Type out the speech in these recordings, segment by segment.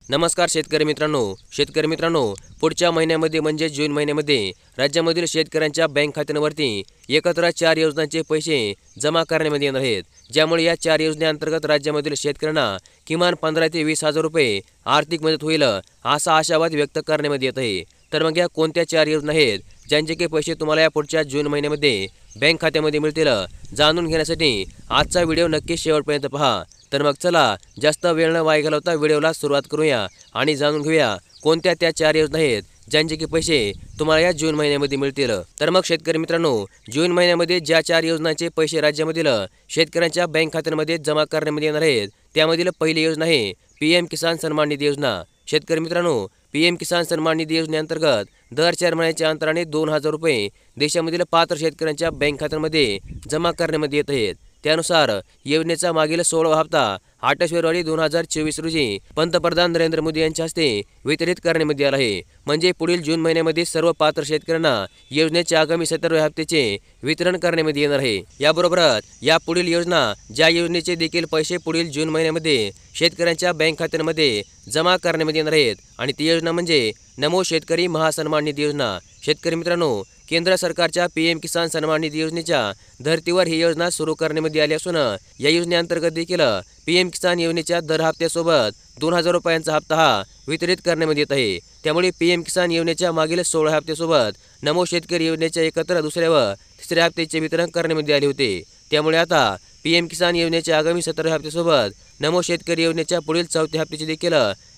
नमस्कार शेतकरी मित्रांनो, पुढच्या महिन्यामध्ये म्हणजे जून महिन्यामध्ये राज्यामधील शेतकऱ्यांच्या बँक खात्यांवरती एकत्र 4 योजनांचे पैसे जमा करण्यामध्ये येणार आहेत। ज्यामुळे या 4 योजनेअंतर्गत राज्यामधील शेतकऱ्यांना किमान 15 ते 20 हजार रुपये आर्थिक मदत होईल असा आशावाद व्यक्त करण्यामध्ये येत आहे। तर मग या कोणत्या 4 योजना आहेत ज्यांचे की पैसे तुम्हाला या पुढच्या जून महिन्यामध्ये बँक खात्यामध्ये मिळतील जाणून घेण्यासाठी आजचा व्हिडिओ नक्की शेवटपर्यंत पहा। तर मग चला जास्त वेळ न वाया घालवता व्हिडिओला सुरुवात करूया आणि जाणून घेऊया कोणत्या त्या 4 योजना आहेत ज्यांचे की पैसे तुम्हाला या जून महिन्यामध्ये मिळतील। तर मग शेतकरी मित्रांनो, जून महिन्यामध्ये ज्या 4 योजनांचे पैसे राज्यामधील शेतकऱ्यांच्या बँक खात्यांमध्ये जमा करण्यामध्ये येणार आहेत त्यामधील पहिली योजना आहे पीएम किसान सन्मान निधी योजना। शेतकरी मित्रांनो, पीएम किसान सन्मान निधी योजनेअंतर्गत दर 4 महिन्याच्या अंतराने 2000 रुपये देशामधील पात्र शेतकऱ्यांच्या बँक खात्यांमध्ये जमा करण्यामध्ये येत आहेत। त्यानुसार योजनेचा मागील 16वा हप्ता 8 फेब्रुवारी 2024 रोजी पंतप्रधान नरेंद्र मोदी यांच्या हस्ते वितरित करण्यामध्ये आला आहे। म्हणजे पुढील जून महिन्यामध्ये सर्व पात्र शेतकऱ्यांना योजनेच्या आगामी 17व्या हप्त्याचे वितरण करण्यामध्ये येणार आहे। याबरोबरच या पुढील योजना ज्या योजनेचे देखील पैसे पुढील जून महिन्यामध्ये शेतकऱ्यांच्या बँक खात्यांमध्ये जमा करण्यामध्ये येणार आहेत आणि ती योजना म्हणजे नमो शेतकरी महासन्मान निधी योजना। शेतकरी मित्रांनो, केंद्र सरकारच्या पीएम किसान सन्मान निधी योजनेच्या धर्तीवर ही योजना सुरू करण्यामध्ये आली असून या योजनेअंतर्गत देखील पीएम किसान योजनेच्या दर हप्त्यासोबत 2000 रुपयांचा हप्ता हा वितरित करण्यामध्ये येत आहे। त्यामुळे पीएम किसान योजनेच्या मागील 16 हप्त्यासोबत नमो शेतकरी योजनेच्या एकत्र दुसऱ्या व तिसऱ्या हप्त्याचे वितरण करण्यामध्ये आले होते। त्यामुळे आता पीएम किसान योजनेच्या आगामी 17व्या हप्त्यासोबत नमो शेतकरी योजनेच्या पुढील 4थ्या हप्त्याचे देखील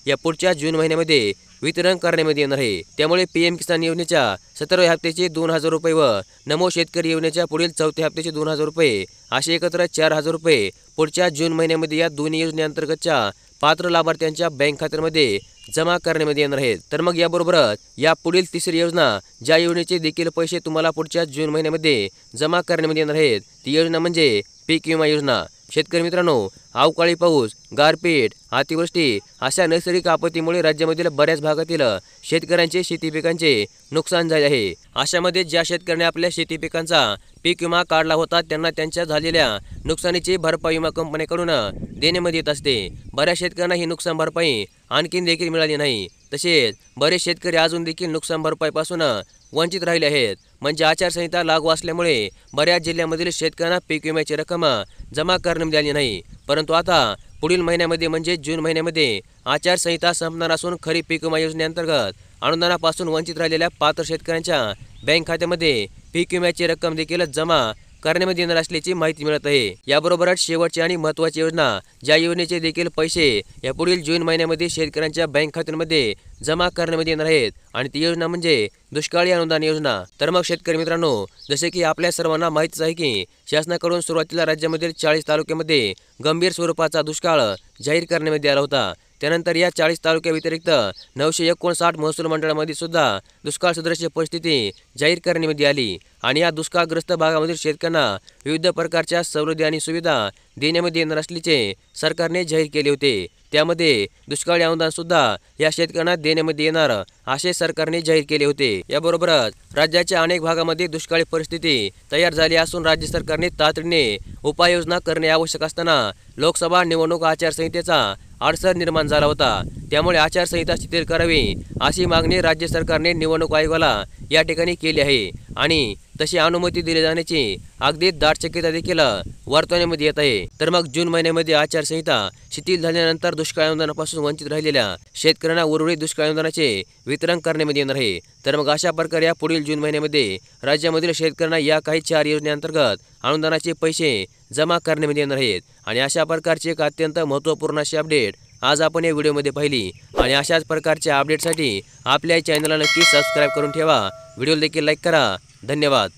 या पुढच्या जून महिन्यामध्ये वितरण करण्यामध्ये येणार आहे। त्यामुळे पीएम किसान योजनेच्या 17व्या हप्त्याचे 2000 रुपये व नमो शेतकरी योजनेच्या पुढील 4थ्या हप्त्याचे 2000 रुपये असे एकत्र 4000 रुपये पुढच्या जून महिन्यामध्ये या दोन्ही योजनेअंतर्गतच्या पात्र लाभार्थ्यांच्या बँक खात्यांमध्ये जमा करण्यामध्ये येणार आहेत। तर मग याबरोबरच या पुढील तिसरी योजना ज्या योजनेचे देखील पैसे तुम्हाला पुढच्या जून महिन्यामध्ये जमा करण्यामध्ये येणार आहेत ती योजना म्हणजे पीक विमा योजना। शेतकरी मित्रांनो, अवकाळी पाऊस, गारपीट, अतिवृष्टी अशा नैसर्गिक आपत्तीमुळे राज्यामधील बऱ्याच भागातील शेतकऱ्यांचे शेती पिकांचे नुकसान झाले आहे। अशामध्ये ज्या शेतकऱ्यांनी आपल्या शेती पिकांचा पीक विमा काढला होता त्यांना त्यांच्या झालेल्या नुकसानीची भरपाई विमा कंपनीकडून देण्यामध्ये येत असते। बऱ्याच शेतकऱ्यांना ही नुकसान भरपाई आणखीन देखील मिळाली नाही। तसेच बरेच शेतकरी अजून देखील नुकसान भरपाईपासून वंचित राहिले आहेत। म्हणजे आचारसंहिता लागू असल्यामुळे बऱ्याच जिल्ह्यामधील शेतकऱ्यांना पीक विम्याची रक्कम जमा करण्यात आली नाही। परंतु आता पुढील महिन्यामध्ये म्हणजे जून महिन्यामध्ये आचारसंहिता संपणार असून खरीप पीक विमा योजनेअंतर्गत अनुदानापासून वंचित राहिलेल्या पात्र शेतकऱ्यांच्या बँक खात्यामध्ये पीक विम्याची रक्कम देखील जमा करण्यामध्ये येणार असल्याची माहिती मिळत आहे। याबरोबरच शेवटची आणि महत्त्वाची योजना ज्या योजनेचे देखील पैसे या पुढील जून महिन्यामध्ये शेतकऱ्यांच्या बँक खात्यांमध्ये जमा करण्यामध्ये येणार आहेत आणि ती योजना म्हणजे दुष्काळी अनुदान योजना। तर मग शेतकरी मित्रांनो, जसे की आपल्या सर्वांना माहितीच आहे की शासनाकडून सुरुवातीला राज्यामधील 40 तालुक्यामध्ये गंभीर स्वरूपाचा दुष्काळ जाहीर करण्यामध्ये आला होता। त्यानंतर या 40 तालुक्याव्यतिरिक्त 959 महसूल मंडळामध्ये सुद्धा दुष्काळ सदृश्य परिस्थिती जाहीर करण्यामध्ये आली आणि या दुष्काळग्रस्त भागामधील शेतकऱ्यांना विविध प्रकारच्या सवलती आणि सुविधा देण्यामध्ये येणार असल्याचे सरकारने जाहीर केले होते। त्यामध्ये दुष्काळी अनुदान सुद्धा या शेतकऱ्यांना देण्यामध्ये येणार असे सरकारने जाहीर केले होते। याबरोबरच राज्याच्या अनेक भागामध्ये दुष्काळी परिस्थिती तयार झाली असून राज्य सरकारने तातडीने उपाययोजना करणे आवश्यक असताना लोकसभा निवडणूक आचारसंहितेचा अडसर निर्माण झाला होता। त्यामुळे आचारसंहिता शिथिल करावी अशी मागणी राज्य सरकारने निवडणूक आयोगाला या ठिकाणी केली आहे आणि तशी अनुमती दिली जाण्याची अगदी दाट शक्यता देखील वर्तवण्यामध्ये येत आहे। तर मग जून महिन्यामध्ये आचारसंहिता शिथिल झाल्यानंतर दुष्काळ अनुदानापासून वंचित राहिलेल्या शेतकऱ्यांना उर्वरित दुष्काळ अनुदानाचे वितरण करण्यामध्ये येणार आहे। तर मग अशा प्रकारे या पुढील जून महिन्यामध्ये राज्यामधील शेतकऱ्यांना या काही 4 योजनेअंतर्गत अनुदानाचे पैसे जमा करण्यामध्ये येणार आहेत आणि अशा प्रकारची एक अत्यंत महत्त्वपूर्ण अशी अपडेट आज आपण या व्हिडिओमध्ये पाहिली आणि अशाच प्रकारच्या अपडेटसाठी आपल्या चॅनलला नक्की सबस्क्राईब करून ठेवा। व्हिडिओला देखील लाईक करा। धन्यवाद।